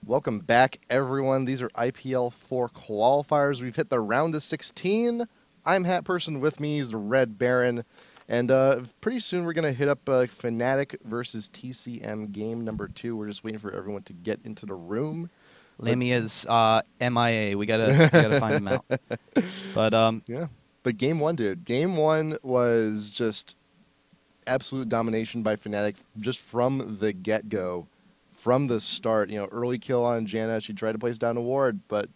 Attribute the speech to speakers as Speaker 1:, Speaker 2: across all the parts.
Speaker 1: Welcome back, everyone. These are IPL4 qualifiers. We've hit the round of 16. I'm Hat Person. With me is the Red Baron. And pretty soon we're going to hit up Fnatic versus TCM game number 2. We're just waiting for everyone to get into the room.
Speaker 2: Lamia's MIA. We gotta find him out. But
Speaker 1: yeah. But game 1, dude. Game 1 was just absolute domination by Fnatic just from the get-go. From the start, early kill on Janna. She tried to place down a ward, but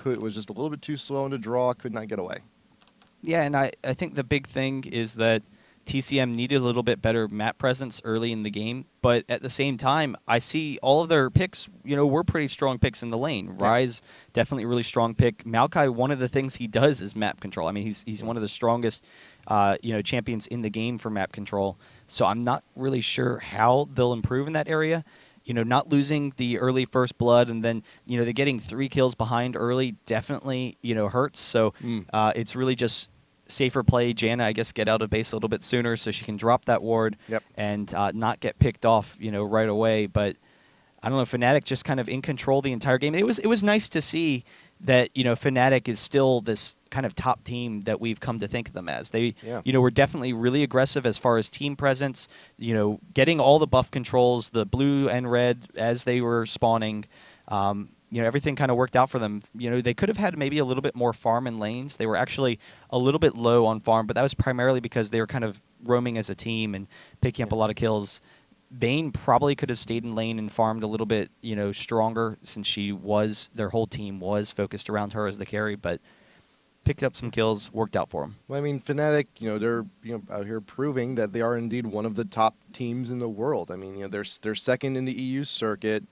Speaker 1: was just a little bit too slow into draw, could not get away.
Speaker 2: Yeah, and I think the big thing is that TCM needed a little bit better map presence early in the game, but at the same time, I see all of their picks, were pretty strong picks in the lane. Yeah. Ryze, definitely a really strong pick. Maokai, one of the things he does is map control. I mean, he's one of the strongest champions in the game for map control, so I'm not really sure how they'll improve in that area. Not losing the early first blood and then, they're getting 3 kills behind early definitely, hurts. So it's really just safer play. Janna, I guess, get out of base a little bit sooner so she can drop that ward and not get picked off, right away. But I don't know, Fnatic just kind of in control the entire game. It was nice to see that, Fnatic is still this kind of top team that we've come to think of them as. They, were definitely really aggressive as far as team presence, getting all the buff controls, the blue and red as they were spawning. Everything kind of worked out for them. They could have had maybe a little bit more farm in lanes. They were actually a little bit low on farm, but that was primarily because they were kind of roaming as a team and picking up a lot of kills. Vayne probably could have stayed in lane and farmed a little bit, stronger since their whole team was focused around her as the carry, but picked up some kills, worked out for them.
Speaker 1: Well, I mean, Fnatic, they're out here proving that they are indeed one of the top teams in the world. I mean, they're second in the EU circuit.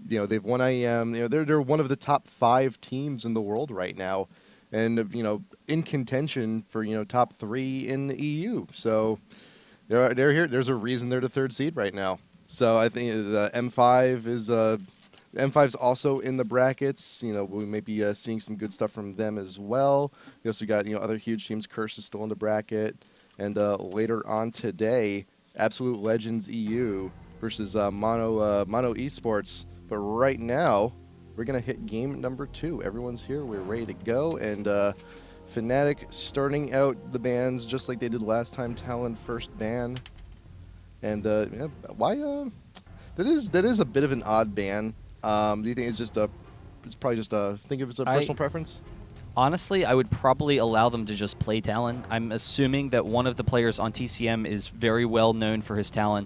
Speaker 1: They've won IEM. They're one of the top 5 teams in the world right now, and in contention for top 3 in the EU. So. They're here. There's a reason they're the 3rd seed right now. So I think M5's also in the brackets. We may be seeing some good stuff from them as well. We also got other huge teams. Curse is still in the bracket, and later on today, Absolute Legends EU versus Mono Esports. But right now, we're gonna hit game number 2. Everyone's here. We're ready to go, and. Fnatic starting out the bans just like they did last time. Talon first ban, and why? That is a bit of an odd ban. Do you think it's probably just a think of it as a personal preference?
Speaker 2: Honestly, I would probably allow them to just play Talon. I'm assuming that one of the players on TCM is very well known for his Talon.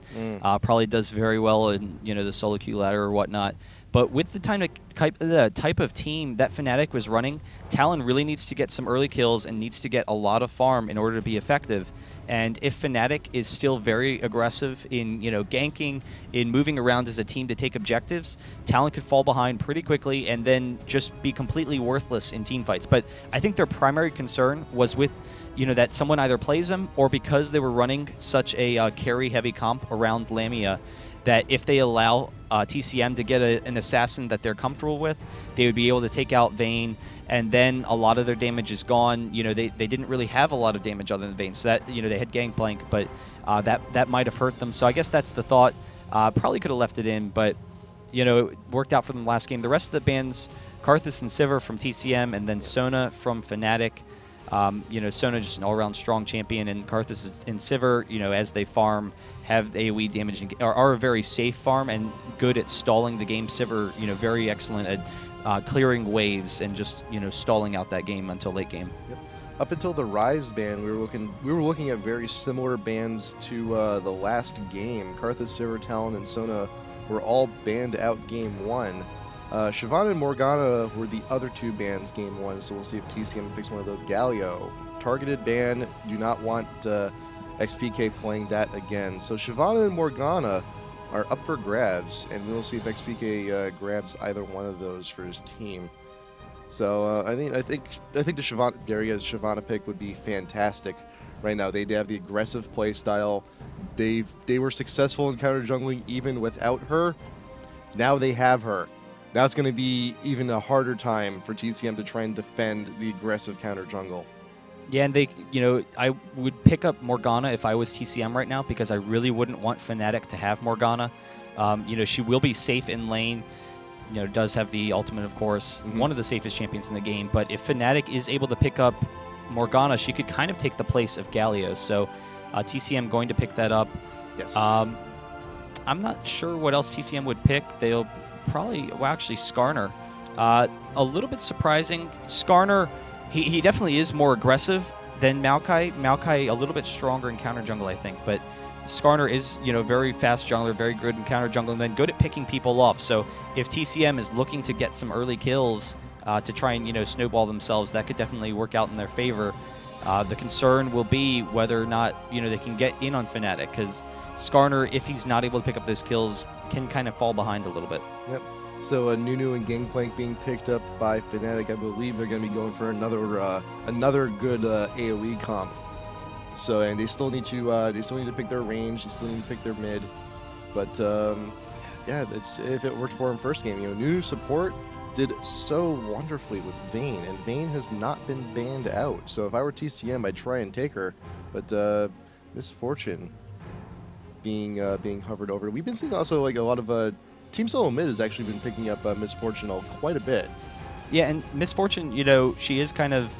Speaker 2: Probably does very well in the solo queue ladder or whatnot. But with the type of team that Fnatic was running, Talon really needs to get some early kills and needs to get a lot of farm in order to be effective. And if Fnatic is still very aggressive in ganking, in moving around as a team to take objectives, Talon could fall behind pretty quickly and then just be completely worthless in team fights. But I think their primary concern was with that someone either plays them or because they were running such a carry-heavy comp around Lamia, that if they allow TCM to get an assassin that they're comfortable with, they would be able to take out Vayne, and then a lot of their damage is gone. They didn't really have a lot of damage other than Vayne, so that they had Gangplank, but that might have hurt them. So I guess that's the thought. Probably could have left it in, but it worked out for them last game. The rest of the bans, Karthus and Sivir from TCM, and then Sona from Fnatic. Sona just an all-around strong champion, and Karthus and Sivir, as they farm, have AoE damage and are a very safe farm and good at stalling the game. Sivir, very excellent at clearing waves and just stalling out that game until late game.
Speaker 1: Yep. Up until the Ryze ban, we were looking at very similar bans to the last game. Karthus, Sivir, Talon, and Sona were all banned out game 1. Shyvana and Morgana were the other 2 bans game 1, so we'll see if TCM picks one of those. Galio, targeted ban, do not want XPK playing that again. So Shyvana and Morgana are up for grabs, and we'll see if XPK grabs either one of those for his team. So I think the Daria's Shyvana pick would be fantastic right now. They have the aggressive play style. They were successful in counter jungling even without her. Now they have her. Now it's going to be even a harder time for TCM to try and defend the aggressive counter jungle.
Speaker 2: Yeah, and I would pick up Morgana if I was TCM right now, because I really wouldn't want Fnatic to have Morgana. She will be safe in lane. Does have the ultimate, of course, one of the safest champions in the game. But if Fnatic is able to pick up Morgana, she could kind of take the place of Galio. So TCM going to pick that up.
Speaker 1: Yes.
Speaker 2: I'm not sure what else TCM would pick. They'll probably, well, actually, Skarner. A little bit surprising. Skarner, he definitely is more aggressive than Maokai. Maokai a little bit stronger in counter jungle, I think. But Skarner is, very fast jungler, very good in counter jungle, and then good at picking people off. So if TCM is looking to get some early kills to try and, snowball themselves, that could definitely work out in their favor. The concern will be whether or not, they can get in on Fnatic, because Skarner, if he's not able to pick up those kills, can kind of fall behind a little bit.
Speaker 1: Yep. So Nunu and Gangplank being picked up by Fnatic. I believe they're going to be going for another good AoE comp. So, and they still need to pick their range. They still need to pick their mid. But yeah, if it worked for him first game. Nunu support did so wonderfully with Vayne, and Vayne has not been banned out. So if I were TCM, I'd try and take her. But Misfortune being hovered over. We've been seeing also like a lot of Team Solo Mid has actually been picking up Misfortune quite a bit.
Speaker 2: Yeah, and Misfortune, she is kind of,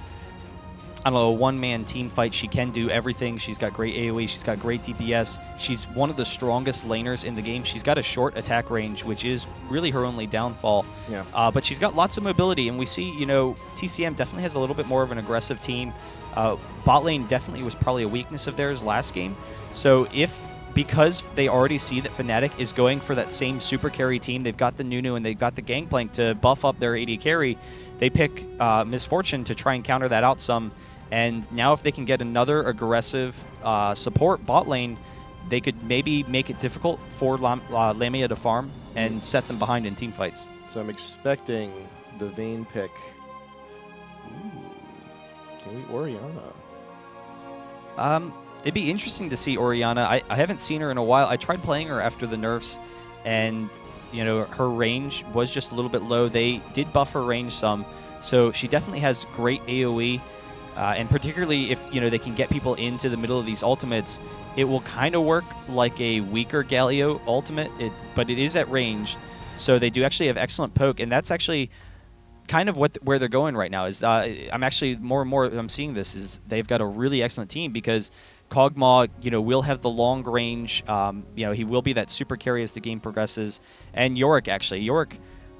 Speaker 2: I don't know, a one-man team fight. She can do everything. She's got great AoE. She's got great DPS. She's one of the strongest laners in the game. She's got a short attack range, which is really her only downfall.
Speaker 1: Yeah.
Speaker 2: But she's got lots of mobility, and we see, TCM definitely has a little bit more of an aggressive team. Bot lane definitely was probably a weakness of theirs last game. So because they already see that Fnatic is going for that same super carry team, they've got the Nunu and they've got the Gangplank to buff up their AD carry, they pick Misfortune to try and counter that out some. And now if they can get another aggressive support bot lane, they could maybe make it difficult for Lamia to farm and set them behind in team fights.
Speaker 1: So I'm expecting the Vayne pick. Ooh. Can we Orianna?
Speaker 2: It'd be interesting to see Orianna. I haven't seen her in a while. I tried playing her after the nerfs, and her range was just a little bit low. They did buff her range some, so she definitely has great AoE. And particularly if they can get people into the middle of these ultimates, it will kind of work like a weaker Galio ultimate, but it is at range, so they do actually have excellent poke, and that's actually kind of where they're going right now. Is I'm actually more and more I'm seeing this is they've got a really excellent team, because Kog'Maw, will have the long range. He will be that super carry as the game progresses, and Yorick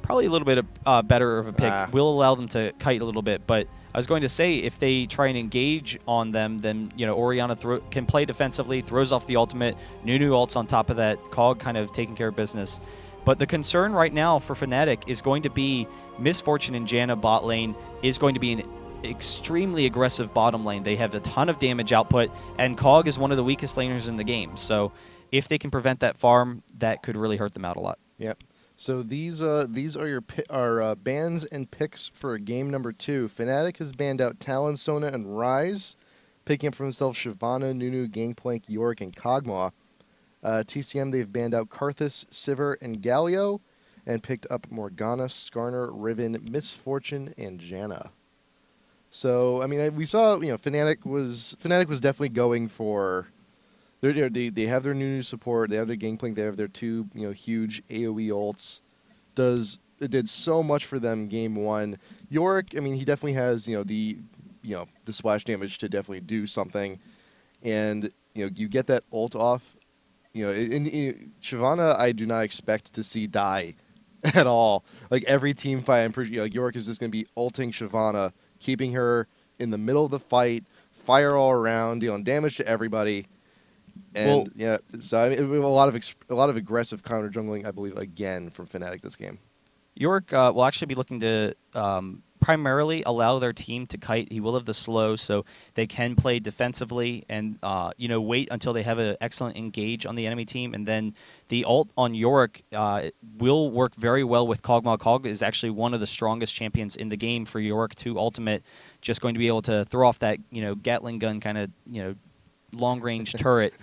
Speaker 2: probably a little bit better of a pick. Will allow them to kite a little bit, but I was going to say, if they try and engage on them, then Orianna can play defensively, throws off the ultimate, Nunu ults on top of that, Kog kind of taking care of business. But the concern right now for Fnatic is going to be Misfortune and Janna bot lane is going to be an extremely aggressive bottom lane. They have a ton of damage output, and Kog is one of the weakest laners in the game. So if they can prevent that farm, that could really hurt them out a lot.
Speaker 1: Yep. So these are your bans and picks for game number 2. Fnatic has banned out Talon, Sona, and Ryze, picking up for themselves Shyvana, Nunu, Gangplank, Yorick, and Kog'Maw. TCM, they've banned out Karthus, Sivir, and Galio, and picked up Morgana, Skarner, Riven, Misfortune, and Janna. So I mean, we saw Fnatic was definitely going for. They have their Nunu support. They have their Gangplank. They have their two huge AoE ults. It did so much for them game 1. Yorick, I mean, he definitely has the splash damage to definitely do something, and you get that ult off. In Shyvana, I do not expect to see die at all. Like every team fight, I'm pretty Yorick is just going to be ulting Shyvana, keeping her in the middle of the fight, fire all around, dealing damage to everybody. And so I mean, a lot of aggressive counter jungling, I believe, again from Fnatic this game.
Speaker 2: Yorick will actually be looking to primarily allow their team to kite. He will have the slow, so they can play defensively and wait until they have an excellent engage on the enemy team, and then the ult on Yorick will work very well with Kog'Maw. Kog is actually one of the strongest champions in the game for Yorick 2 Ultimate. Just going to be able to throw off that Gatling gun kind of long range turret.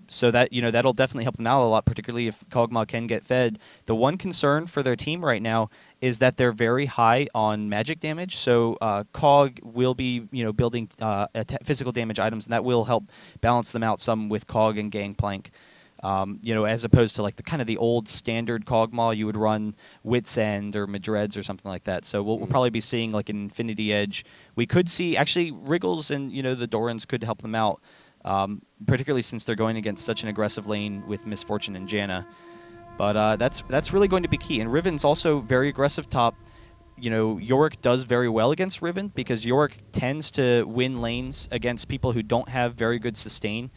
Speaker 2: So that that'll definitely help them out a lot, particularly if Kog'Maw can get fed. The one concern for their team right now is that they're very high on magic damage. So Kog will be building physical damage items, and that will help balance them out some with Kog and Gangplank. As opposed to like the old standard Kog'Maw, you would run Wit's End or Madreds or something like that. So we'll probably be seeing like an Infinity Edge. We could see actually Wriggles and the Dorans could help them out. Particularly since they're going against such an aggressive lane with Misfortune and Janna. But that's really going to be key. And Riven's also very aggressive top. Yorick does very well against Riven because Yorick tends to win lanes against people who don't have very good sustain,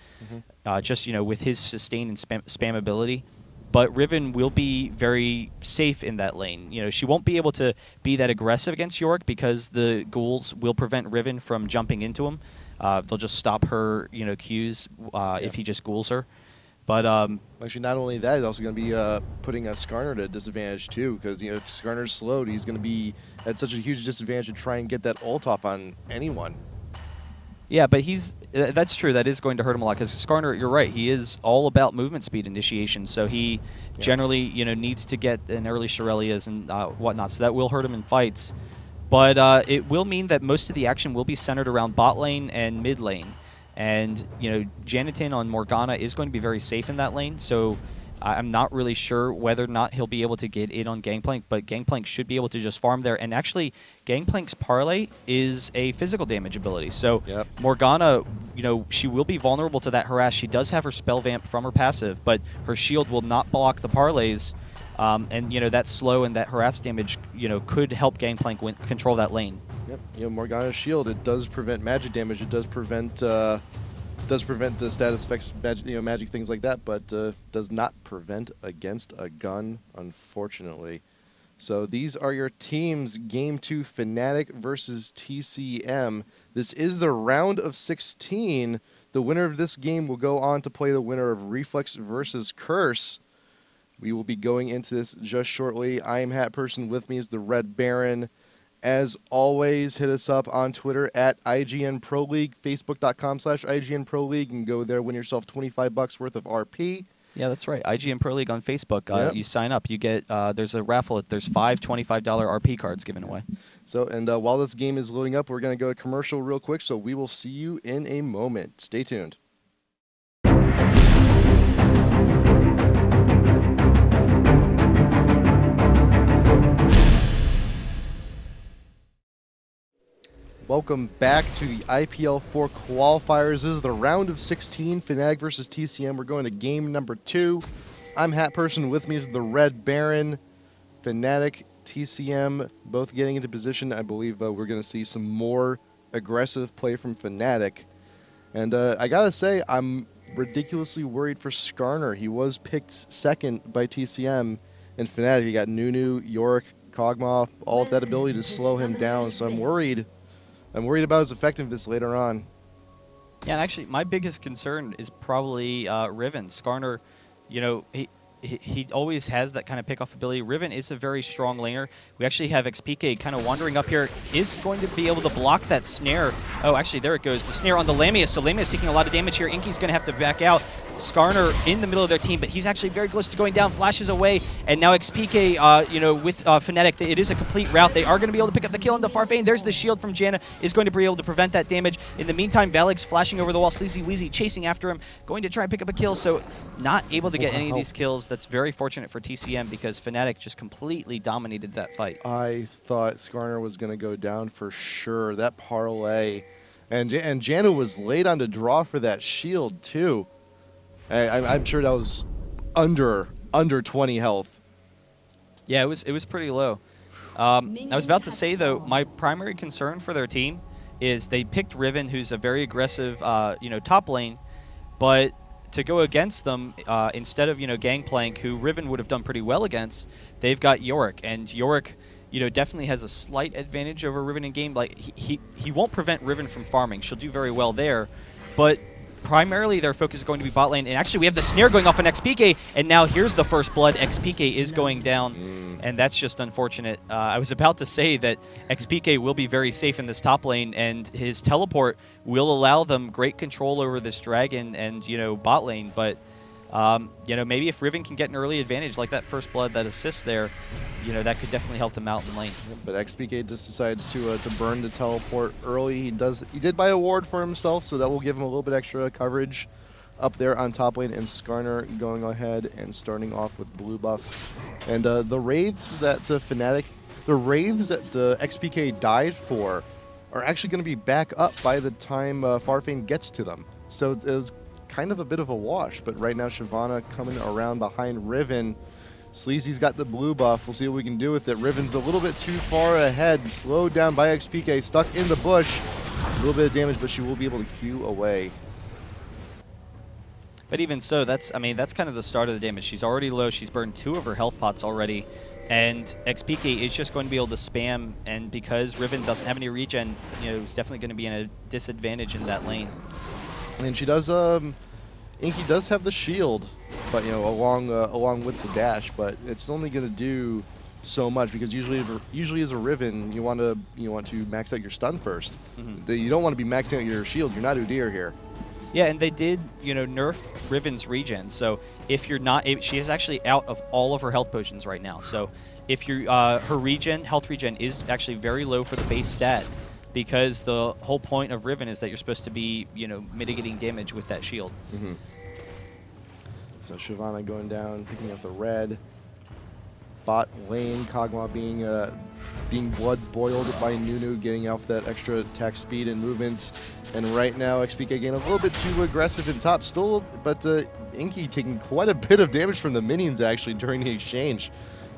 Speaker 2: with his sustain and spam ability. But Riven will be very safe in that lane. She won't be able to be that aggressive against Yorick because the ghouls will prevent Riven from jumping into him. They'll just stop her, Qs if he just ghouls her. But
Speaker 1: actually, not only that, he's also going to be putting Skarner at a disadvantage too, because if Skarner's slowed, he's going to be at such a huge disadvantage to try and get that ult off on anyone.
Speaker 2: Yeah, but that's true. That is going to hurt him a lot because Skarner, you're right, he is all about movement speed initiation, so he generally needs to get an early Shurelya's and whatnot, so that will hurt him in fights. But it will mean that most of the action will be centered around bot lane and mid lane. And, Janitin on Morgana is going to be very safe in that lane, so I'm not really sure whether or not he'll be able to get it on Gangplank, but Gangplank should be able to just farm there. And actually, Gangplank's Parlay is a physical damage ability. So Morgana, she will be vulnerable to that harass. She does have her spell vamp from her passive, but her shield will not block the Parlays. And that slow and that harass damage, could help Gangplank control that lane. Yep.
Speaker 1: Morgana's shield, it does prevent magic damage. It does prevent the status effects, magic things like that, but does not prevent against a gun, unfortunately. So these are your teams. Game 2, Fnatic versus TCM. This is the round of 16. The winner of this game will go on to play the winner of Reflex versus Curse. We will be going into this just shortly. I am Hat Person. With me is the Red Baron. As always, hit us up on Twitter at IGN Pro League, Facebook.com/IGN Pro League, and go there, win yourself $25 worth of RP.
Speaker 2: Yeah, that's right. IGN Pro League on Facebook. You sign up, you get there's a raffle. There's 5 $25 RP cards given away.
Speaker 1: So, and while this game is loading up, we're going to go to commercial real quick. So we will see you in a moment. Stay tuned. Welcome back to the IPL4 Qualifiers. This is the round of 16, Fnatic versus TCM. We're going to game number 2. I'm Hat Person. With me is the Red Baron. Fnatic, TCM, both getting into position. I believe we're going to see some more aggressive play from Fnatic. And I got to say, I'm ridiculously worried for Skarner. He was picked second by TCM. In Fnatic, he got Nunu, Yorick, Kog'Maw, all of that ability to slow him down. So I'm worried. I'm worried about his effectiveness later on.
Speaker 2: Yeah, and actually, my biggest concern is probably Riven. Skarner, he always has that kind of pick-off ability. Riven is a very strong laner. We actually have XPK kind of wandering up here. Is going to be able to block that snare. Oh, actually, there it goes. The snare on the Lamius. So Lamius taking a lot of damage here. Inky's going to have to back out. Skarner in the middle of their team, but he's actually very close to going down, flashes away, and now XPK, with Fnatic, it is a complete rout. They are going to be able to pick up the kill into Farfane. There's the shield from Janna, is going to be able to prevent that damage. In the meantime, Valeg's flashing over the wall, Sleazy Weezy chasing after him, going to try and pick up a kill, so not able to get any of these kills. That's very fortunate for TCM because Fnatic just completely dominated that fight.
Speaker 1: I thought Skarner was going to go down for sure. That parlay, and Janna was late on to draw for that shield too. I'm sure that was under 20 health.
Speaker 2: Yeah, it was pretty low. I was about to say though, my primary concern for their team is they picked Riven, who's a very aggressive, top lane, but to go against them instead of Gangplank, who Riven would have done pretty well against, they've got Yorick, and Yorick, you know, definitely has a slight advantage over Riven in game. Like, he won't prevent Riven from farming. She'll do very well there. But primarily their focus is going to be bot lane. And actually, we have the snare going off on XPK, and now here's the first blood. XPK is going down, and that's just unfortunate. I was about to say that XPK will be very safe in this top lane, and his teleport will allow them great control over this dragon and, you know, bot lane. But, you know, maybe if Riven can get an early advantage, like that first blood, that assist there, you know, that could definitely help them out in lane.
Speaker 1: But XPK just decides to burn the teleport early. He did buy a ward for himself, so that will give him a little bit extra coverage up there on top lane. And Skarner going ahead and starting off with blue buff. And the wraiths that Fnatic, the wraiths that XPK died for, are actually going to be back up by the time Farfane gets to them. So it was kind of a bit of a wash. But right now, Shyvana coming around behind Riven. Sleazy's got the blue buff. We'll see what we can do with it. Riven's a little bit too far ahead. Slowed down by XPK. Stuck in the bush. A little bit of damage, but she will be able to Q away.
Speaker 2: But even so, that's kind of the start of the damage. She's already low. She's burned 2 of her health pots already. And XPK is just going to be able to spam. And because Riven doesn't have any regen, you know, it's definitely going to be in a disadvantage in that lane.
Speaker 1: And she does, Inky does have the shield, but, you know, along with the dash, but it's only going to do so much because usually as a Riven, you want to max out your stun first. You don't want to be maxing out your shield. You're not Udyr here.
Speaker 2: Yeah, and they did, you know, nerf Riven's regen. So if you're not, she is actually out of all of her health potions right now. So if you're, her health regen is actually very low for the base stat, because the whole point of Riven is that you're supposed to be, you know, mitigating damage with that shield.
Speaker 1: So Shyvana going down, picking up the red. Bot lane, Kog'Maw being blood boiled by Nunu, getting off that extra attack speed and movement. And right now, XPK getting a little bit too aggressive in top still, but Inky taking quite a bit of damage from the minions actually during the exchange.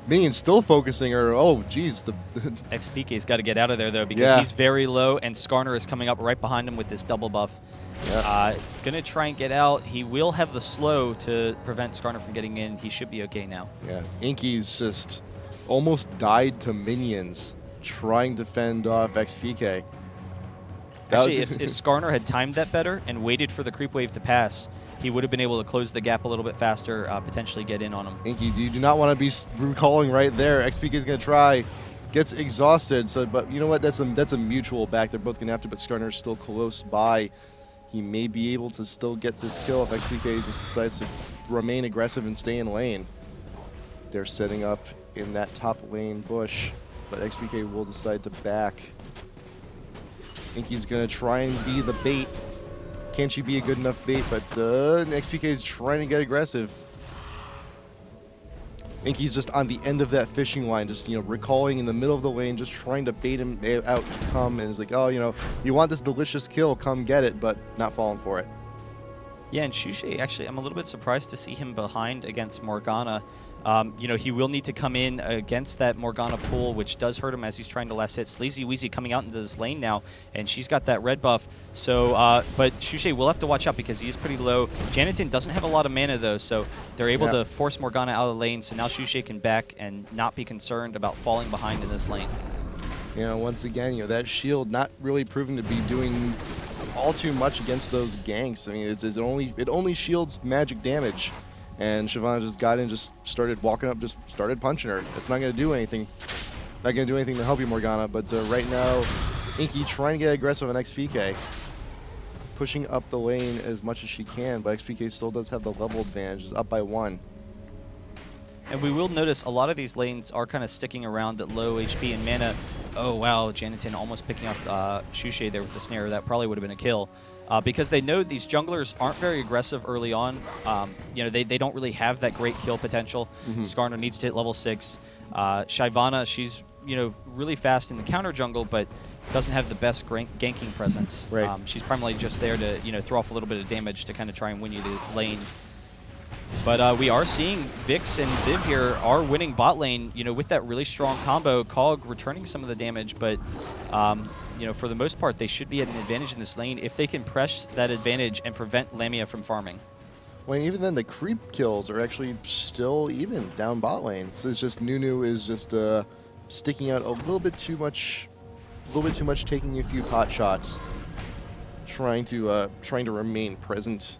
Speaker 1: Minions still focusing her. Oh, geez.
Speaker 2: XPK's got to get out of there, though, because he's very low, and Skarner is coming up right behind him with this double buff. Gonna try and get out. He will have the slow to prevent Skarner from getting in. He should be okay now.
Speaker 1: Yeah, Inky's just almost died to minions trying to fend off XPK.
Speaker 2: Actually, if Skarner had timed that better and waited for the creep wave to pass, he would have been able to close the gap a little bit faster, potentially get in on him.
Speaker 1: Inky, you do not want to be recalling right there. XPK is going to try, gets exhausted. So, but you know what? That's a mutual back. They're both going to have to, but Skarner is still close by. He may be able to still get this kill if XPK just decides to remain aggressive and stay in lane. They're setting up in that top lane bush, but XPK will decide to back. Inky's going to try and be the bait. Can she be a good enough bait? But XPK is trying to get aggressive. Inky's just on the end of that fishing line, just, you know, recalling in the middle of the lane, just trying to bait him out to come. And it's like, oh, you know, you want this delicious kill, come get it, but not falling for it.
Speaker 2: Yeah, and Shushe, actually, I'm a little bit surprised to see him behind against Morgana. You know, he will need to come in against that Morgana pool, which does hurt him as he's trying to last hit. Sleazy Weezy coming out into this lane now, and she's got that red buff. So, but Shushe will have to watch out because he is pretty low. Janitin doesn't have a lot of mana, though, so they're able to force Morgana out of the lane. So now Shushe can back and not be concerned about falling behind in this lane.
Speaker 1: You know, once again, you know, that shield not really proving to be doing all too much against those ganks. I mean, it only shields magic damage. And Shyvana just got in, just started walking up, just started punching her. It's not going to do anything. Not going to do anything to help you, Morgana. But right now, Inky trying to get aggressive on XPK. Pushing up the lane as much as she can, but XPK still does have the level advantage. It's up by 1.
Speaker 2: And we will notice a lot of these lanes are kind of sticking around at low HP and mana. Oh, wow, Janitin almost picking off Shushe there with the snare. That probably would have been a kill. Because they know these junglers aren't very aggressive early on. You know, they don't really have that great kill potential. Skarner needs to hit level 6. Shyvana, she's, you know, really fast in the counter jungle, but doesn't have the best ganking presence.
Speaker 1: Right.
Speaker 2: She's primarily just there to, you know, throw off a little bit of damage to kind of try and win you the lane. But we are seeing Vix and Ziv here are winning bot lane, you know, with that really strong combo. Kog returning some of the damage, but you know, for the most part, they should be at an advantage in this lane if they can press that advantage and prevent Lamia from farming.
Speaker 1: Well, even then, the creep kills are actually still even down bot lane. So it's just Nunu is just sticking out a little bit too much, taking a few pot shots, trying to remain present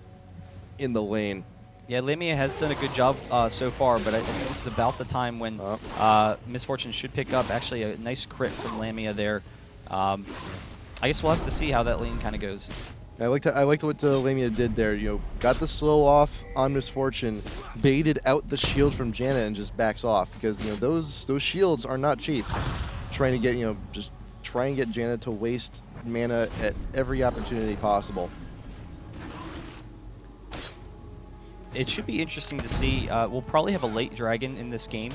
Speaker 1: in the lane. Yeah,
Speaker 2: Lamia has done a good job so far, but I think this is about the time when Misfortune should pick up. Actually, a nice crit from Lamia there. I guess we'll have to see how that lane kind of goes.
Speaker 1: I liked what Lamia did there. You know, got the slow off on Misfortune, baited out the shield from Janna, and just backs off because those shields are not cheap. Trying to get just try and get Janna to waste mana at every opportunity possible.
Speaker 2: It should be interesting to see. We'll probably have a late dragon in this game,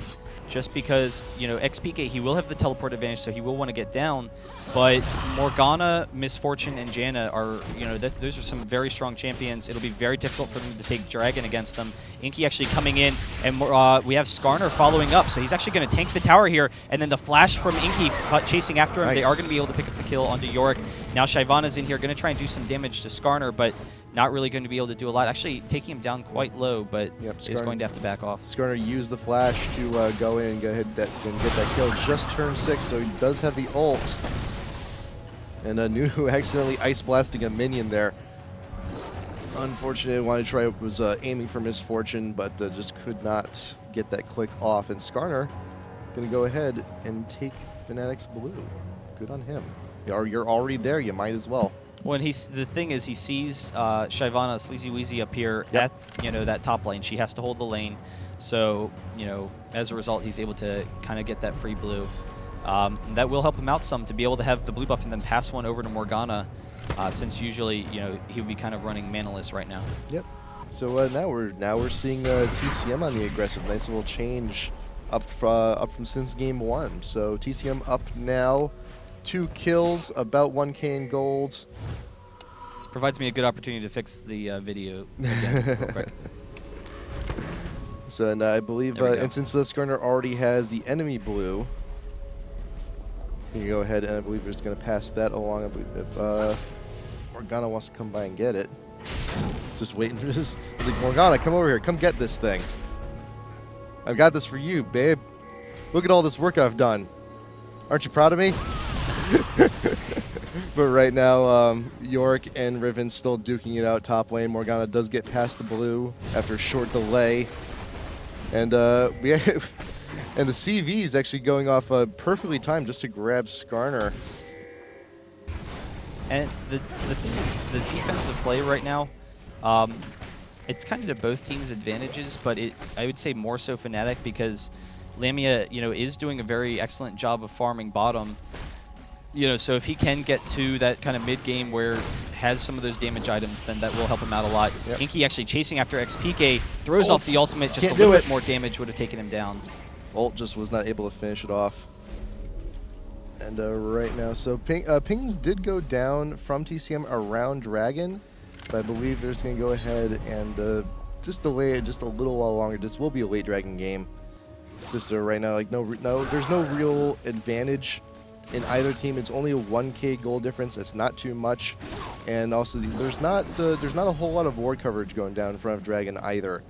Speaker 2: just because XPK, he will have the teleport advantage, so he will want to get down. But Morgana, Misfortune, and Janna are those are some very strong champions. It'll be very difficult for them to take dragon against them. Inky actually coming in, and we have Skarner following up, so he's actually going to tank the tower here. And then the flash from Inky chasing after him. Nice. They are going to be able to pick up the kill onto Yorick. Now Shyvana's in here, going to try and do some damage to Skarner, but not really going to be able to do a lot. Actually taking him down quite low, but is going to have to back off.
Speaker 1: Skarner used the flash to go in and go ahead and get that kill. Just turn 6, so he does have the ult. And Nunu accidentally ice blasting a minion there. Unfortunately, wanted to try, was aiming for Misfortune, but just could not get that click off. And Skarner going to go ahead and take Fnatic's blue. Good on him. You're already there. You might as well.
Speaker 2: When the thing is, he sees Shyvana Sleazy Weezy up here at that top lane. She has to hold the lane, so as a result, he's able to kind of get that free blue. That will help him out some to be able to have the blue buff and then pass one over to Morgana, since usually he would be kind of running manaless right now. Yep.
Speaker 1: So now we're seeing TCM on the aggressive. Nice little change up from since game 1. So TCM up now. 2 kills, about 1K in gold.
Speaker 2: Provides me a good opportunity to fix the video again real quick.
Speaker 1: So, and I believe, and since the Skarner already has the enemy blue, you can go ahead and I believe we're just going to pass that along. I believe if Morgana wants to come by and get it, just waiting for this. Like, Morgana, come over here, come get this thing. I've got this for you, babe. Look at all this work I've done. Aren't you proud of me? But right now, Yorick and Riven still duking it out top lane. Morgana does get past the blue after a short delay. And and the CV is actually going off perfectly timed just to grab Skarner.
Speaker 2: And the thing is, the defensive play right now, it's kind of to both teams' advantages, but I would say more so Fnatic because Lamia, is doing a very excellent job of farming bottom. So if he can get to that kind of mid-game where has some of those damage items, then that will help him out a lot. Yep. Inky actually chasing after XPK, throws off the ultimate, just a little bit more damage would have taken him down.
Speaker 1: Ult just was not able to finish it off. And right now, so pings did go down from TCM around Dragon, but I believe they're just going to go ahead and just delay it just a little while longer. This will be a late Dragon game. Just right now, like there's no real advantage in either team. It's only a 1K goal difference. It's not too much, and also there's not a whole lot of ward coverage going down in front of Dragon either.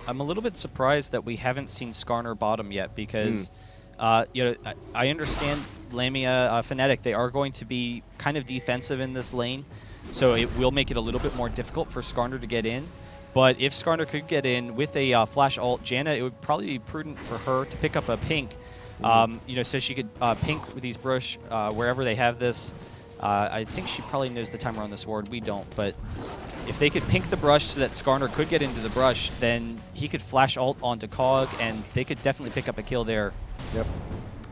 Speaker 2: I'm a little bit surprised that we haven't seen Skarner bottom yet because I understand Lamia, Fnatic, they are going to be kind of defensive in this lane, so it will make it a little bit more difficult for Skarner to get in. But if Skarner could get in with a flash ult, Janna, it would probably be prudent for her to pick up a pink. So she could pink with these brush wherever they have this. I think she probably knows the timer on this ward. We don't, but if they could pink the brush so that Skarner could get into the brush, then he could flash ult onto Cog, and they could definitely pick up a kill there.
Speaker 1: Yep.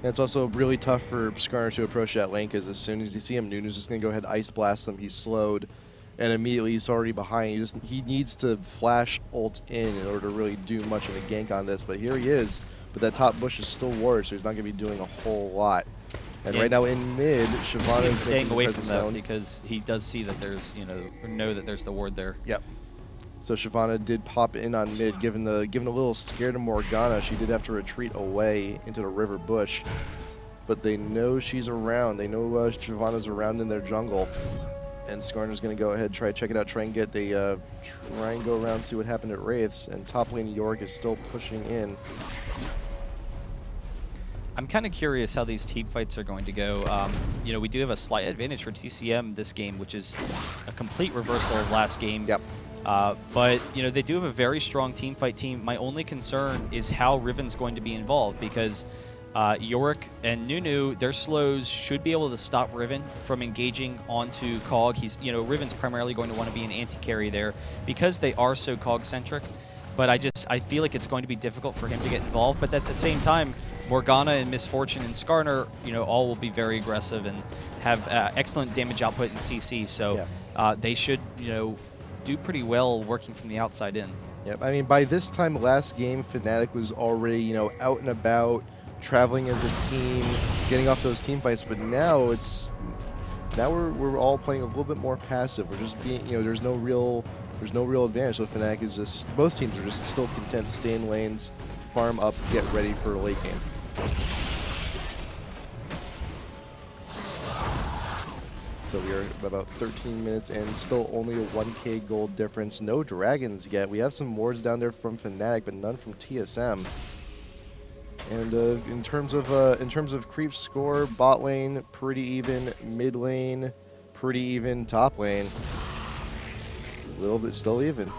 Speaker 1: And it's also really tough for Skarner to approach that lane because as soon as you see him, Nunu's just going to go ahead and ice blast him. He's slowed, and immediately he's already behind. He needs to flash ult in order to really do much of a gank on this, but here he is. But that top bush is still ward, so he's not going to be doing a whole lot. And right now in mid, Shyvana is
Speaker 2: staying away from that because he does see that there's, know that there's the ward there.
Speaker 1: Yep. So Shyvana did pop in on mid, given a little scared of Morgana. She did have to retreat away into the river bush, but they know she's around. They know Shyvana's around in their jungle, and Skarner's going to go ahead, check it out, try and go around, see what happened at Wraiths. And top lane Yorick is still pushing in.
Speaker 2: I'm kind of curious how these team fights are going to go. You know, we do have a slight advantage for TCM this game, which is a complete reversal of last game.
Speaker 1: Yep.
Speaker 2: But, you know, they do have a very strong team fight team. My only concern is how Riven's going to be involved, because Yorick and Nunu, their slows should be able to stop Riven from engaging onto Cog. You know, Riven's primarily going to want to be an anti-carry there because they are so Cog-centric. But I feel like it's going to be difficult for him to get involved. But at the same time, Morgana and Misfortune and Skarner, you know, all will be very aggressive and have excellent damage output in CC. So they should, you know, do pretty well working from the outside in.
Speaker 1: Yep. I mean, by this time last game, Fnatic was already, you know, out and about, traveling as a team, getting off those team fights. But now we're all playing a little bit more passive. We're just being, you know, there's no real advantage. So Fnatic is just, both teams are just still content to stay in lanes, farm up, get ready for a late game. So we are about 13 minutes and still only a 1K gold difference. No dragons yet. We have some wards down there from Fnatic, but none from TSM. And in terms of creep score, bot lane pretty even, mid lane pretty even, top lane a little bit still even.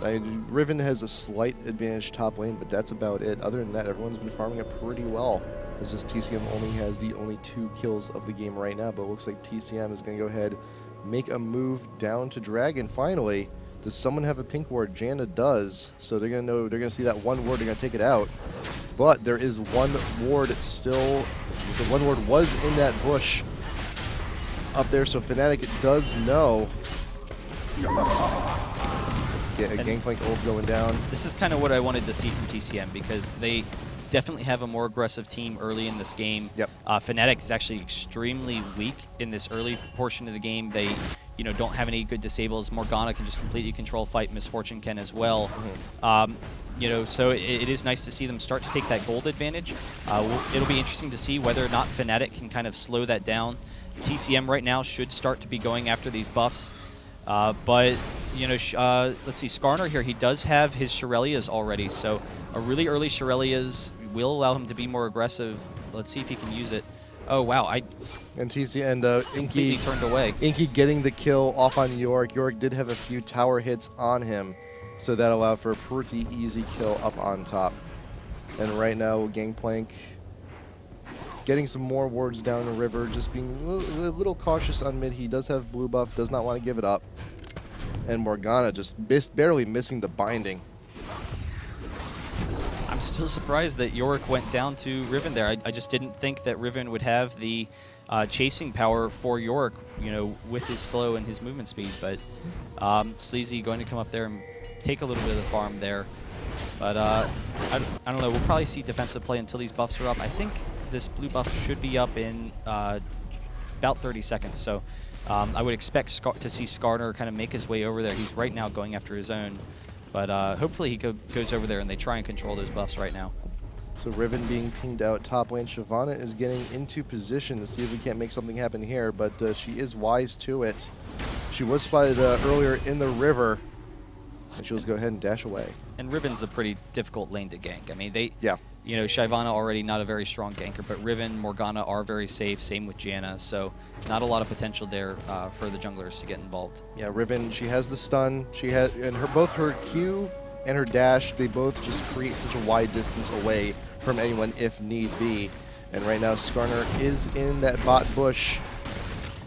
Speaker 1: Riven has a slight advantage top lane, but that's about it. Other than that, everyone's been farming it pretty well. It's just TCM only has the only 2 kills of the game right now, but it looks like TCM is going to go ahead, make a move down to Dragon finally. Does someone have a pink ward? Janna does, so they're going to know, they're going to see that one ward, they're going to take it out. But there is one ward still, the one ward was in that bush up there, so Fnatic does know. Get a Gangplank ult going down.
Speaker 2: This is kind of what I wanted to see from TCM, because they definitely have a more aggressive team early in this game.
Speaker 1: Yep.
Speaker 2: Fnatic is actually extremely weak in this early portion of the game. They, you know, don't have any good disables. Morgana can just completely control fight. Misfortune can as well. You know, so it is nice to see them start to take that gold advantage. It'll be interesting to see whether or not Fnatic can kind of slow that down. TCM right now should start to be going after these buffs. But, you know, let's see, Skarner here, he does have his Shirelias already, so a really early Shirelias will allow him to be more aggressive. Let's see if he can use it. Oh, wow.
Speaker 1: And
Speaker 2: completely turned away.
Speaker 1: Inky getting the kill off on Yorick. Yorick did have a few tower hits on him, so that allowed for a pretty easy kill up on top. And right now, Gangplank getting some more wards down the river, just being a little cautious on mid. He does have blue buff, does not want to give it up. And Morgana just barely missing the binding.
Speaker 2: I'm still surprised that Yorick went down to Riven there. I just didn't think that Riven would have the chasing power for Yorick, you know, with his slow and his movement speed. But Sleazy going to come up there and take a little bit of the farm there. But I don't know. We'll probably see defensive play until these buffs are up. I think this blue buff should be up in about 30 seconds. So I would expect to see Skarner kind of make his way over there. He's right now going after his own. But hopefully he goes over there and they try and control those buffs right now.
Speaker 1: So Riven being pinged out top lane. Shyvana is getting into position to see if we can't make something happen here, but she is wise to it. She was spotted earlier in the river, and she'll just go ahead and dash away.
Speaker 2: And Riven's a pretty difficult lane to gank. I mean, you know, Shyvana already not a very strong ganker, but Riven, Morgana are very safe, same with Janna, so not a lot of potential there for the junglers to get involved.
Speaker 1: Yeah, Riven, she has the stun, she has, and both her Q and her dash, they both just create such a wide distance away from anyone if need be. And right now Skarner is in that bot bush,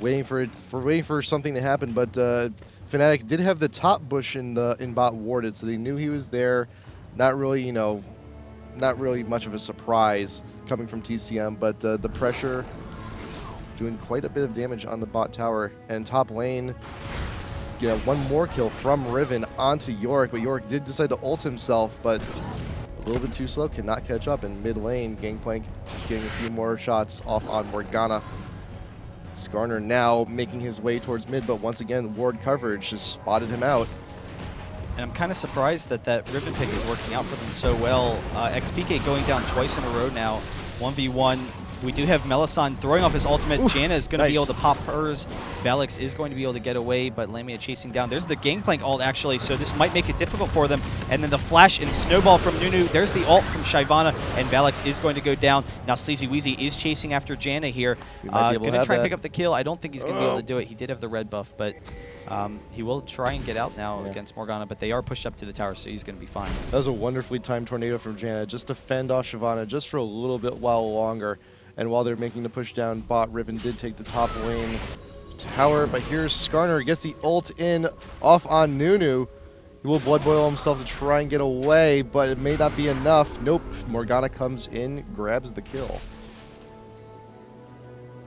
Speaker 1: waiting for something to happen, but Fnatic did have the top bush in bot warded, so they knew he was there. Not really, you know, not really much of a surprise coming from TCM, but the pressure doing quite a bit of damage on the bot tower. And top lane, you know, one more kill from Riven onto Yorick, but Yorick did decide to ult himself, but a little bit too slow, cannot catch up. In mid lane, Gangplank just getting a few more shots off on Morgana. Skarner now making his way towards mid, but once again, ward coverage just spotted him out.
Speaker 2: And I'm kind of surprised that Riven pick is working out for them so well. XPK going down twice in a row now, 1v1 We do have Melisande throwing off his ultimate.
Speaker 1: Oof,
Speaker 2: Janna is going to
Speaker 1: nice.
Speaker 2: be able to pop hers. Valix is going to be able to get away, but Lamia chasing down. There's the Gangplank ult, actually, so this might make it difficult for them. And then the flash and snowball from Nunu. There's the ult from Shyvana, and Valix is going to go down. Now Sleazy Weezy is chasing after Janna here. Going to try and pick up the kill. I don't think he's going to be able to do it. He did have the red buff, but he will try and get out now against Morgana, but they are pushed up to the tower, so he's going to be fine.
Speaker 1: That was a wonderfully timed tornado from Janna, just to fend off Shyvana just for a little bit while longer. And while they're making the push down bot, Riven did take the top lane tower, but here's Skarner, gets the ult in off on Nunu. He will blood boil himself to try and get away, but it may not be enough. Nope, Morgana comes in, grabs the kill.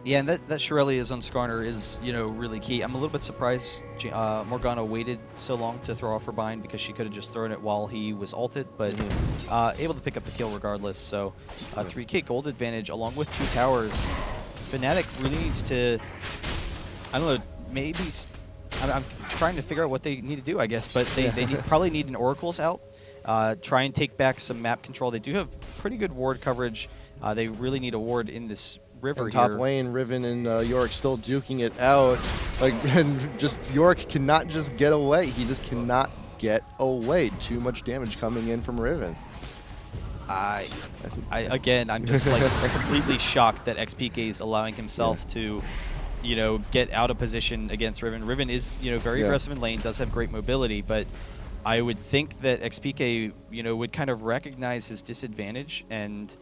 Speaker 2: Yeah, and that Shirelli on Skarner is, really key. I'm a little bit surprised Morgana waited so long to throw off her bind, because she could have just thrown it while he was ulted, but able to pick up the kill regardless. So 3K gold advantage along with 2 towers. Fnatic really needs to, I don't know, maybe, I'm trying to figure out what they need to do, I guess, but they probably need an Oracle's out, try and take back some map control. They do have pretty good ward coverage. They really need a ward in this river
Speaker 1: top
Speaker 2: here.
Speaker 1: lane, Riven and Yorick still duking it out. And just Yorick cannot just get away. He just cannot get away. Too much damage coming in from Riven.
Speaker 2: Again, I'm just like completely shocked that XPK is allowing himself to, get out of position against Riven. Riven is, very aggressive in lane, does have great mobility, but I would think that XPK, would kind of recognize his disadvantage and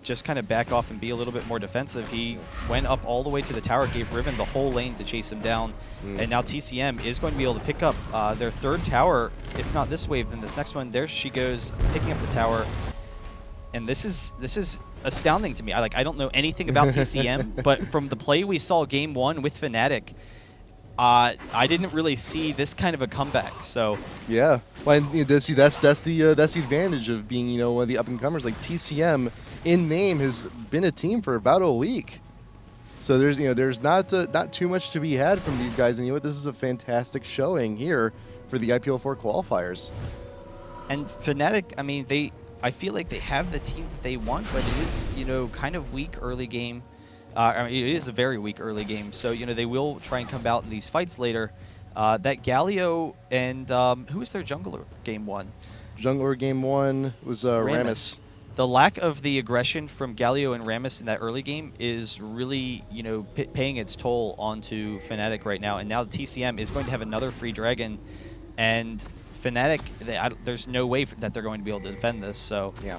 Speaker 2: just kind of back off and be a little bit more defensive. He went up all the way to the tower, gave Riven the whole lane to chase him down, and now TCM is going to be able to pick up their 3rd tower. If not this wave, then this next one. There she goes, picking up the tower, and this is astounding to me. I don't know anything about TCM, but from the play we saw game 1 with Fnatic, I didn't really see this kind of a comeback. So
Speaker 1: yeah, well, that's the advantage of being one of the up and comers. Like TCM in name has been a team for about a week, so there's not too much to be had from these guys. And this is a fantastic showing here for the IPL4 qualifiers. And
Speaker 2: Fnatic, I mean, I feel like they have the team that they want, but it is kind of weak early game. I mean, it is a very weak early game, so they will try and come out in these fights later. That Galio and who was their jungler game 1?
Speaker 1: Jungler game 1 was Rammus.
Speaker 2: The lack of the aggression from Galio and Rammus in that early game is really paying its toll onto Fnatic right now. And now the TCM is going to have another free dragon, and Fnatic, there's no way that they're going to be able to defend this. So
Speaker 1: yeah.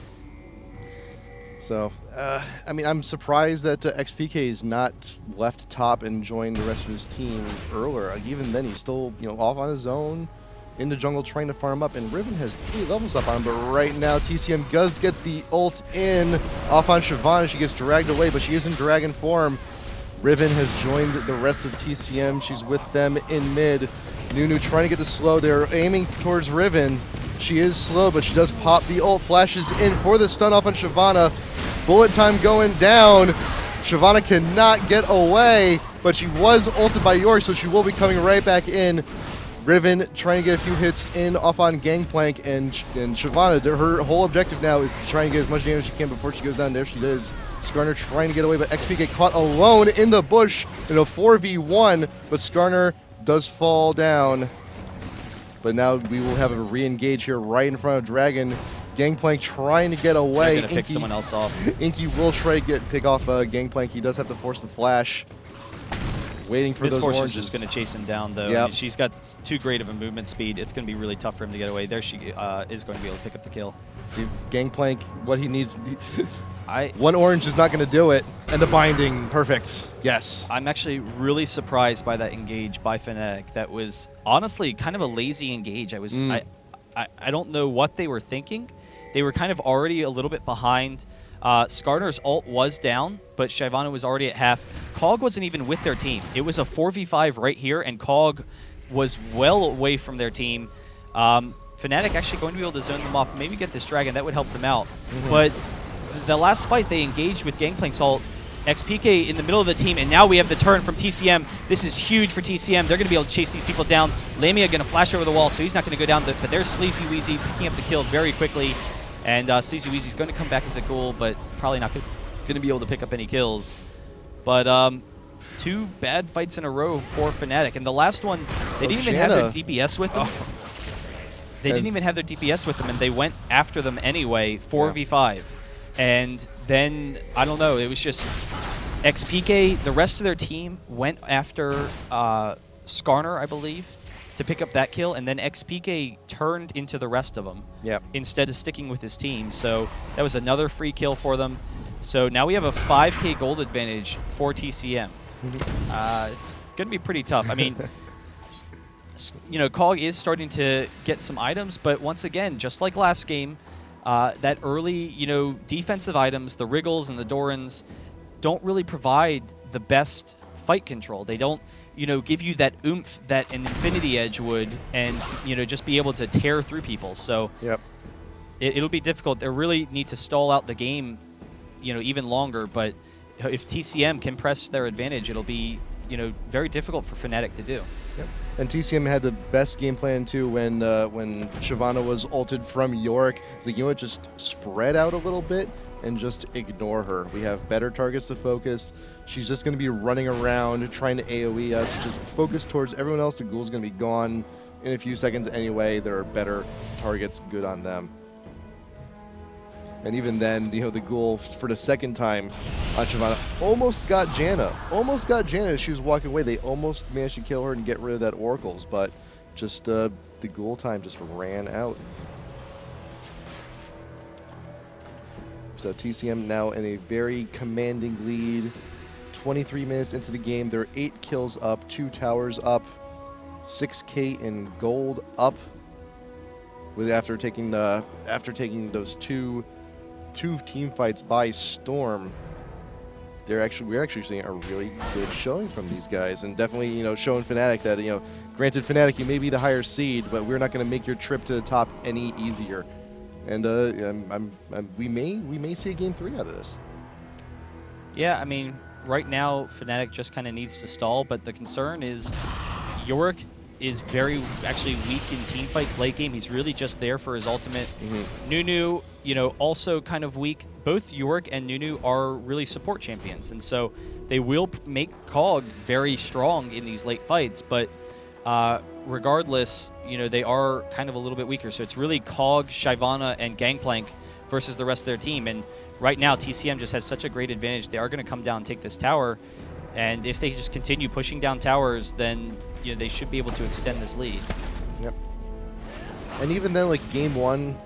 Speaker 1: So, I mean, I'm surprised that XPK is not left top and joined the rest of his team earlier. Even then, he's still, off on his own in the jungle trying to farm up, and Riven has 3 levels up on him, but right now TCM does get the ult in off on Shyvana. She gets dragged away, but she is in dragon form. Riven has joined the rest of TCM. She's with them in mid. Nunu trying to get the slow. They're aiming towards Riven. She is slow, but she does pop the ult, flashes in for the stun off on Shyvana. Bullet time going down. Shyvana cannot get away, but she was ulted by York, so she will be coming right back in. Riven trying to get a few hits in off on Gangplank, and Shyvana, her whole objective now is to try and get as much damage as she can before she goes down. There she is. Skarner trying to get away, but XPK caught alone in the bush in a 4v1, but Skarner does fall down. But now we will have a re-engage here right in front of Dragon. Gangplank trying to get away.
Speaker 2: They're gonna pick someone else off.
Speaker 1: Inky will try to pick off Gangplank. He does have to force the flash. Waiting for those oranges.
Speaker 2: This Force is just going to chase him down, though.
Speaker 1: Yep.
Speaker 2: I mean, she's got too great of a movement speed. It's going to be really tough for him to get away. There she is going to be able to pick up the kill.
Speaker 1: See, Gangplank, what he needs... One orange is not going to do it. And the binding, perfect. Yes.
Speaker 2: I'm actually really surprised by that engage by Fnatic. That was honestly kind of a lazy engage. I don't know what they were thinking. They were kind of already a little bit behind. Skarner's ult was down, but Shyvana was already at half. Kog wasn't even with their team. It was a 4v5 right here, and Kog was well away from their team. Fnatic actually going to be able to zone them off, maybe get this dragon. That would help them out. But the last fight, they engaged with Gangplank's ult. XPK in the middle of the team, and now we have the turn from TCM. This is huge for TCM. They're going to be able to chase these people down. Lamia going to flash over the wall, so he's not going to go down. But there's Sleazy Weezy picking up the kill very quickly. And Sleazy Weezy's going to come back as a ghoul, but probably not good. going to be able to pick up any kills. But 2 bad fights in a row for Fnatic. And the last one, they didn't even have their DPS with them. They didn't even have their DPS with them, and they went after them anyway, 4v5. And then, I don't know, it was just XPK, the rest of their team went after Skarner, I believe, to pick up that kill, and then XPK turned into the rest of them instead of sticking with his team. So that was another free kill for them. So now we have a 5k gold advantage for TCM. It's going to be pretty tough. I mean, you know, Cog is starting to get some items, but once again, just like last game, that early, you know, defensive items, the Wriggles and the Dorans, don't really provide the best fight control. They don't, you know, give you that oomph that an Infinity Edge would, and, you know, just be able to tear through people. So it'll be difficult. They really need to stall out the game, you know, even longer. But if TCM can press their advantage, it'll be, you know, very difficult for Fnatic to do.
Speaker 1: And TCM had the best game plan too when Shyvana was ulted from York. It's like, you know what, just spread out a little bit and just ignore her. We have better targets to focus. She's just going to be running around trying to AoE us. Just focus towards everyone else. The ghoul's going to be gone in a few seconds anyway. There are better targets good on them. And even then, you know, the ghoul for the second time on Shyvana almost got Janna. Almost got Janna as she was walking away. They almost managed to kill her and get rid of that Oracles, but just the ghoul time just ran out. So TCM now in a very commanding lead. 23 minutes into the game, they're 8 kills up, 2 towers up, 6k in gold up. With after taking those two team fights by storm, we're actually seeing a really good showing from these guys, and definitely, you know, showing Fnatic that, you know, granted Fnatic, you may be the higher seed, but we're not going to make your trip to the top any easier. And we may see a game 3 out of this.
Speaker 2: Yeah, I mean, right now Fnatic just kind of needs to stall, but the concern is Yorick is actually weak in team fights late game. He's really just there for his ultimate. Nunu, you know, also kind of weak. Both Yorick and Nunu are really support champions, and so they will make Cog very strong in these late fights, but regardless, you know, they are kind of a little bit weaker. So it's really Cog, Shyvana, and Gangplank versus the rest of their team. And right now, TCM just has such a great advantage. They are going to come down and take this tower. And if they just continue pushing down towers, then, you know, they should be able to extend this lead.
Speaker 1: Yep. And even then, like game one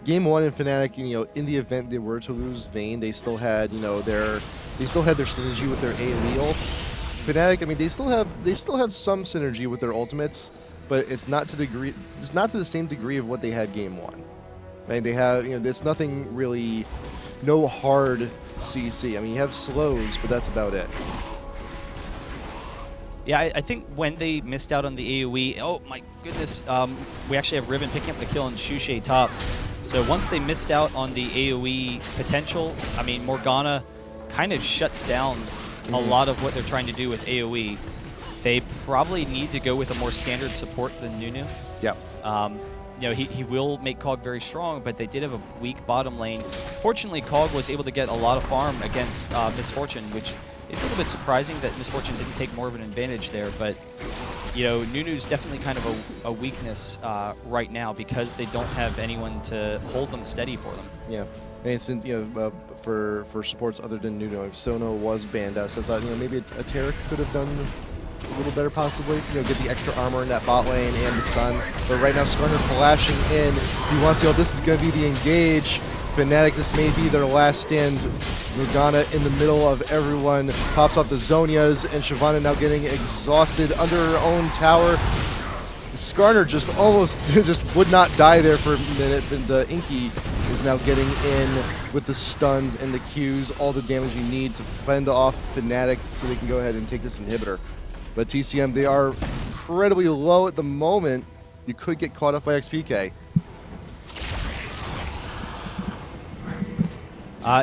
Speaker 1: in Fnatic, you know, in the event they were to lose Vayne, they still had, you know, their synergy with their AoE ults. Fnatic, I mean, they still have some synergy with their ultimates, but it's not to the same degree of what they had game 1. I mean, they have, you know, there's nothing really, no hard CC. I mean, you have slows, but that's about it.
Speaker 2: Yeah, I think when they missed out on the AoE, oh my goodness, we actually have Riven picking up the kill on Shushay top. So once they missed out on the AoE potential, I mean, Morgana kind of shuts down a lot of what they're trying to do with AoE. They probably need to go with a more standard support than Nunu.
Speaker 1: Yeah.
Speaker 2: You know, he will make Cog very strong, but they did have a weak bottom lane. Fortunately, Cog was able to get a lot of farm against Misfortune, which is a little bit surprising that Misfortune didn't take more of an advantage there. But, you know, Nunu's definitely kind of a weakness right now because they don't have anyone to hold them steady for them. Yeah.
Speaker 1: And since, you know, for supports other than Nunu, Sono was banned out, so I thought, you know, maybe a Taric could have done a little better possibly, you know, get the extra armor in that bot lane and the stun. But right now, Skarner flashing in. He wants to, oh, this is going to be the engage. Fnatic, this may be their last stand. Morgana in the middle of everyone, pops off the Zonias, and Shyvana now getting exhausted under her own tower. Skarner just almost just would not die there for a minute, but the Inky is now getting in with the stuns and the Qs, all the damage you need to fend off Fnatic so they can go ahead and take this inhibitor. But TCM, they are incredibly low at the moment. You could get caught up by XPK.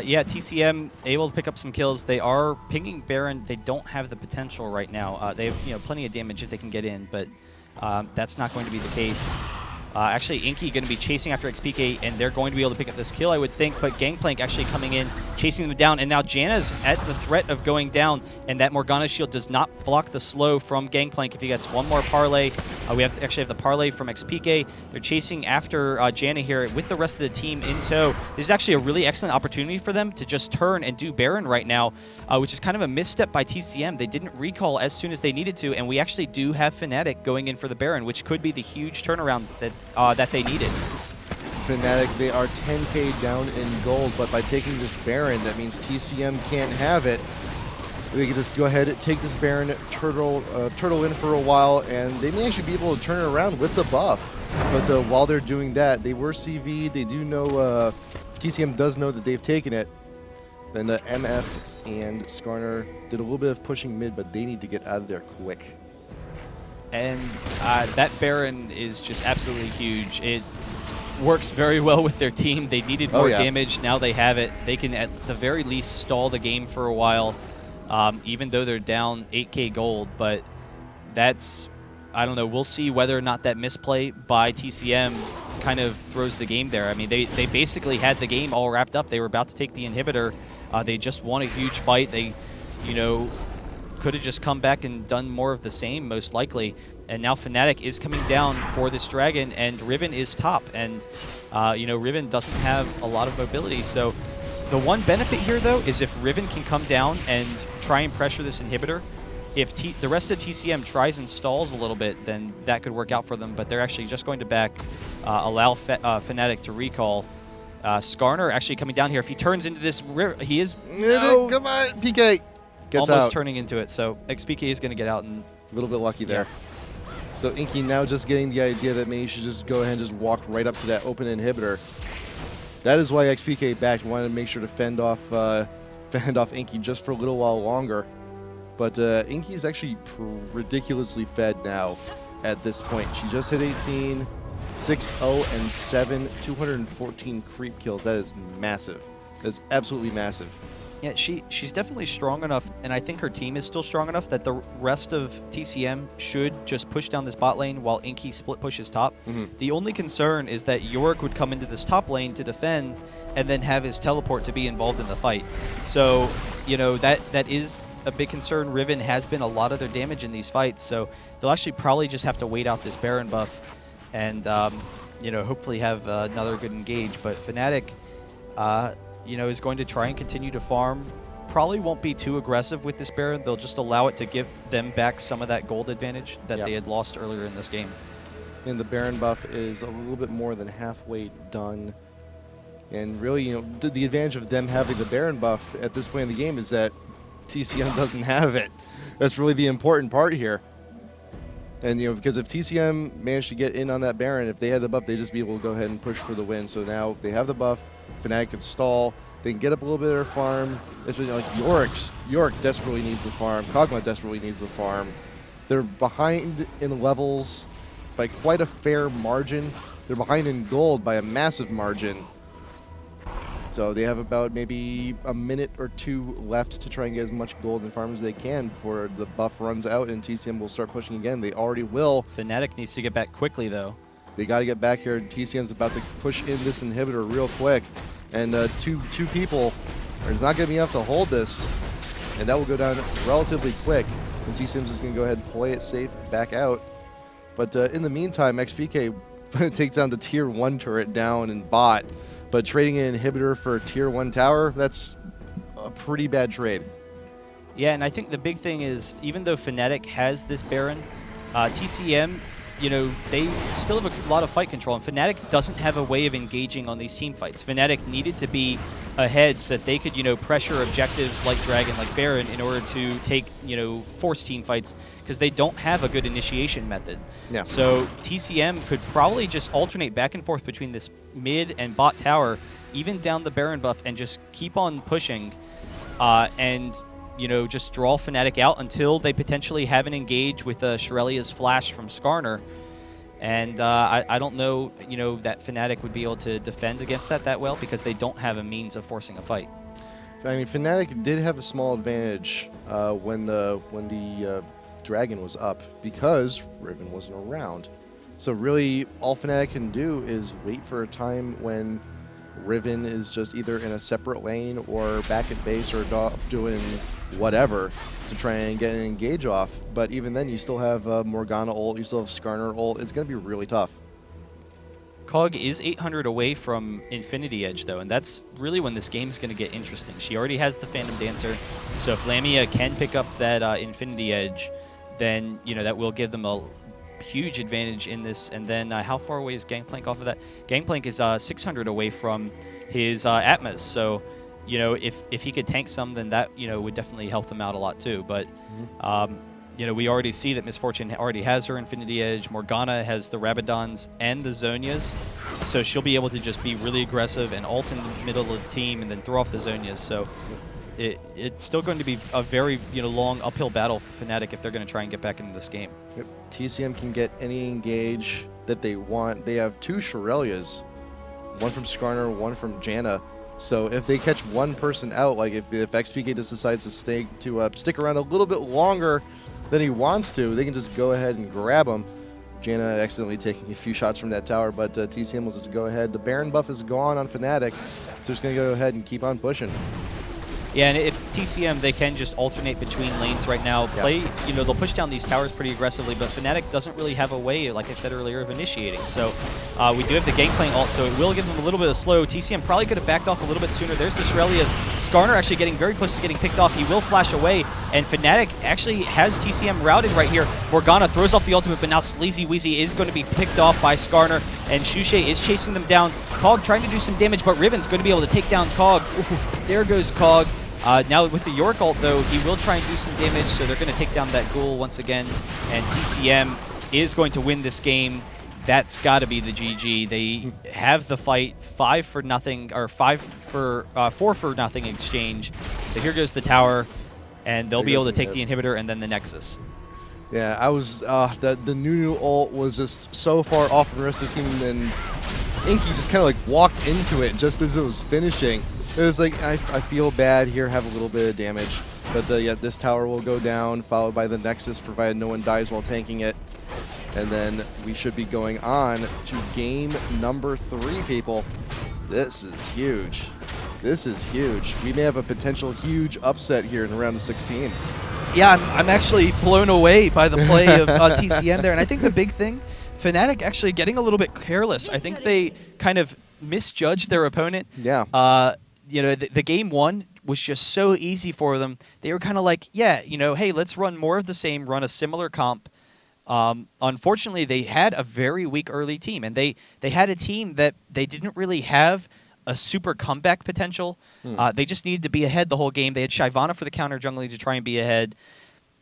Speaker 2: Yeah, TCM able to pick up some kills. They are pinging Baron. They don't have the potential right now. They have, you know, plenty of damage if they can get in, but that's not going to be the case. Actually, Inky going to be chasing after XPK, and they're going to be able to pick up this kill, I would think. But Gangplank actually coming in, chasing them down. And now Janna's at the threat of going down, and that Morgana shield does not block the slow from Gangplank if he gets one more parlay. We actually have the parlay from XPK. They're chasing after Janna here with the rest of the team in tow. This is actually a really excellent opportunity for them to just turn and do Baron right now, which is kind of a misstep by TCM. They didn't recall as soon as they needed to, and we actually do have Fnatic going in for the Baron, which could be the huge turnaround that they needed.
Speaker 1: Fnatic, they are 10k down in gold, but by taking this Baron, that means TCM can't have it. They can just go ahead and take this Baron, turtle in for a while, and they may actually be able to turn it around with the buff. But while they're doing that, they were CV'd. They do know, TCM does know that they've taken it. Then MF and Skarner did a little bit of pushing mid, but they need to get out of there quick.
Speaker 2: And that Baron is just absolutely huge. It works very well with their team. They needed more damage. Now they have it. They can at the very least stall the game for a while, even though they're down 8k gold. But that's, I don't know, we'll see whether or not that misplay by TCM kind of throws the game there. I mean, they basically had the game all wrapped up. They were about to take the inhibitor. They just won a huge fight. They, you know, could have just come back and done more of the same, most likely. And now Fnatic is coming down for this dragon, and Riven is top. And, you know, Riven doesn't have a lot of mobility. So the one benefit here, though, is if Riven can come down and try and pressure this inhibitor, if the rest of TCM tries and stalls a little bit, then that could work out for them. But they're actually just going to back, allow Fnatic to recall. Skarner actually coming down here. If he turns into this, he is...
Speaker 1: No, come on, PK! Gets
Speaker 2: almost
Speaker 1: out.
Speaker 2: Turning into it, so XPK is going to get out. And
Speaker 1: a little bit lucky there. Yeah. So Inky now just getting the idea that maybe he should just go ahead and just walk right up to that open inhibitor. That is why XPK backed, wanted to make sure to fend off Inky just for a little while longer. But Inky is actually ridiculously fed now at this point. She just hit 18, 6-0 and 7, 214 creep kills. That is massive. That is absolutely massive.
Speaker 2: Yeah, she's definitely strong enough, and I think her team is still strong enough that the rest of TCM should just push down this bot lane while Inky split pushes top. The only concern is that Yorick would come into this top lane to defend and then have his teleport to be involved in the fight. So, you know, that is a big concern. Riven has been a lot of their damage in these fights, so they'll actually probably just have to wait out this Baron buff and, you know, hopefully have another good engage. But Fnatic... you know, is going to try and continue to farm. Probably won't be too aggressive with this Baron. They'll just allow it to give them back some of that gold advantage that they had lost earlier in this game.
Speaker 1: And the Baron buff is a little bit more than halfway done. And really, you know, the advantage of them having the Baron buff at this point in the game is that TCM doesn't have it. That's really the important part here. And, you know, because if TCM managed to get in on that Baron, if they had the buff, they'd just be able to go ahead and push for the win. So now they have the buff. Fnatic can stall. They can get up a little bit of their farm. It's really like Yorick desperately needs the farm. Kog'Maw desperately needs the farm. They're behind in levels by quite a fair margin. They're behind in gold by a massive margin. So they have about maybe a minute or two left to try and get as much gold and farm as they can before the buff runs out and TCM will start pushing again. They already will.
Speaker 2: Fnatic needs to get back quickly, though.
Speaker 1: They got to get back here. TCM's about to push in this inhibitor real quick. And two people, there's not going to be enough to hold this. And that will go down relatively quick. And TCM's just going to go ahead and play it safe, back out. But in the meantime, XPK takes down the tier 1 turret down in bot. But trading an inhibitor for a tier 1 tower, that's a pretty bad trade.
Speaker 2: Yeah, and I think the big thing is, even though Fnatic has this Baron, TCM, you know, they still have a lot of fight control, and Fnatic doesn't have a way of engaging on these team fights. Fnatic needed to be ahead so that they could, you know, pressure objectives like Dragon, like Baron, in order to take, you know, force team fights, because they don't have a good initiation method. Yeah. So TCM could probably just alternate back and forth between this mid and bot tower, even down the Baron buff, and just keep on pushing, and, you know, just draw Fnatic out until they potentially have an engage with Shirelia's flash from Skarner. And I don't know, you know, that Fnatic would be able to defend against that well, because they don't have a means of forcing a fight.
Speaker 1: I mean, Fnatic did have a small advantage when the Dragon was up, because Riven wasn't around. So really, all Fnatic can do is wait for a time when Riven is just either in a separate lane or back at base or doing whatever to try and get an engage off. But even then, you still have Morgana ult, you still have Skarner ult. It's going to be really tough.
Speaker 2: Cog is 800 away from Infinity Edge, though, and that's really when this game's going to get interesting. She already has the Phantom Dancer, so if Lamia can pick up that Infinity Edge, then, you know, that will give them a huge advantage in this. And then how far away is Gangplank off of that? Gangplank is 600 away from his Atmas, so, you know, if he could tank some, then that, you know, would definitely help them out a lot too. But you know, we already see that Miss Fortune already has her Infinity Edge. Morgana has the Rabadons and the Zhonya's, so she'll be able to just be really aggressive and ult in the middle of the team and then throw off the Zhonya's. So it's still going to be a very, you know, long uphill battle for Fnatic if they're going to try and get back into this game.
Speaker 1: Yep. TCM can get any engage that they want. They have 2 Shirelias, one from Skarner, one from Janna. So if they catch one person out, like if XPK just decides to stick around a little bit longer than he wants to, they can just go ahead and grab him. Janna accidentally taking a few shots from that tower, but TCM will just go ahead. The Baron buff is gone on Fnatic, so just going to go ahead and keep on pushing.
Speaker 2: Yeah, and if TCM, they can just alternate between lanes right now. Play, you know, they'll push down these towers pretty aggressively, but Fnatic doesn't really have a way, like I said earlier, of initiating. So we do have the Gangplank ult, so it will give them a little bit of slow. TCM probably could have backed off a little bit sooner. There's the Shirelias. Skarner actually getting very close to getting picked off. He will flash away, and Fnatic actually has TCM routed right here. Morgana throws off the ultimate, but now Sleazy Weezy is going to be picked off by Skarner, and Shushay is chasing them down. Cog trying to do some damage, but Riven's going to be able to take down Cog. Ooh, there goes Cog. Now with the York ult, though, he will try and do some damage, so they're going to take down that ghoul once again, and TCM is going to win this game. That's got to be the GG. They have the fight 4 for nothing exchange. So here goes the tower, and they'll be able to take the inhibitor and then the Nexus.
Speaker 1: Yeah, I was the Nunu ult was just so far off from the rest of the team, and Inky just kind of like walked into it just as it was finishing. It was like, I feel bad here, have a little bit of damage. But yeah, this tower will go down, followed by the Nexus, provided no one dies while tanking it. And then we should be going on to game number 3, people. This is huge. This is huge. We may have a potential huge upset here in the round of 16.
Speaker 3: Yeah, I'm actually blown away by the play of TCM there. And I think the big thing, Fnatic actually getting a little bit careless. I think they kind of misjudged their opponent.
Speaker 1: Yeah.
Speaker 3: You know, the game 1 was just so easy for them. They were kind of like, yeah, you know, hey, let's run more of the same, run a similar comp. Unfortunately, they had a very weak early team, and they had a team that they didn't really have a super comeback potential. They just needed to be ahead the whole game. They had Shyvana for the counter jungling to try and be ahead.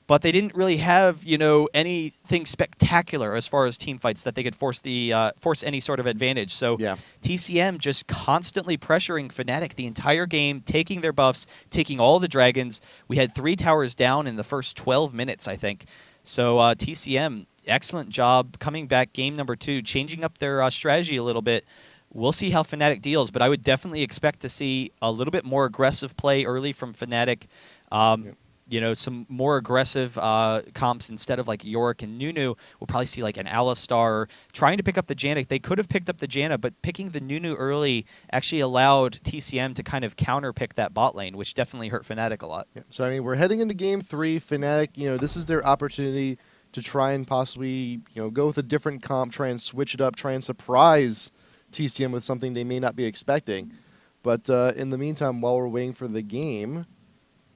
Speaker 3: But they didn't really have, you know, anything spectacular as far as team fights that they could force any sort of advantage. So yeah. TCM just constantly pressuring Fnatic the entire game, taking their buffs, taking all the dragons. We had 3 towers down in the first 12 minutes, I think. So TCM, excellent job coming back game number 2, changing up their strategy a little bit. We'll see how Fnatic deals, but I would definitely expect to see a little bit more aggressive play early from Fnatic. You know, some more aggressive comps instead of like Yorick and Nunu. We'll probably see like an Alistar trying to pick up the Janna. They could have picked up the Janna, but picking the Nunu early actually allowed TCM to kind of counter-pick that bot lane, which definitely hurt Fnatic a lot.
Speaker 1: Yeah. So, I mean, we're heading into game 3. Fnatic, you know, this is their opportunity to try and possibly, you know, go with a different comp, try and switch it up, try and surprise TCM with something they may not be expecting. But in the meantime, while we're waiting for the game,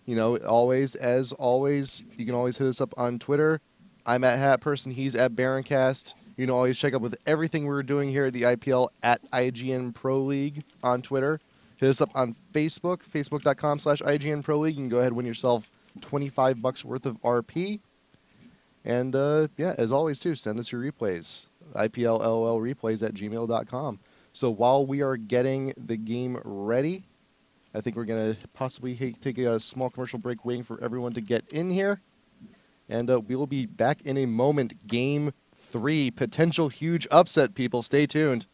Speaker 1: you know, as always, you can always hit us up on Twitter. I'm at HatPerson. He's at Baroncast. You can always check up with everything we're doing here at the IPL at IGN Pro League on Twitter. Hit us up on Facebook, facebook.com/IGN Pro League. You can go ahead and win yourself $25 worth of RP. And, yeah, as always, too, send us your replays. IPLLOLreplays@gmail.com. So while we are getting the game ready, I think we're going to possibly take a small commercial break waiting for everyone to get in here. And we will be back in a moment. Game 3. Potential huge upset, people. Stay tuned.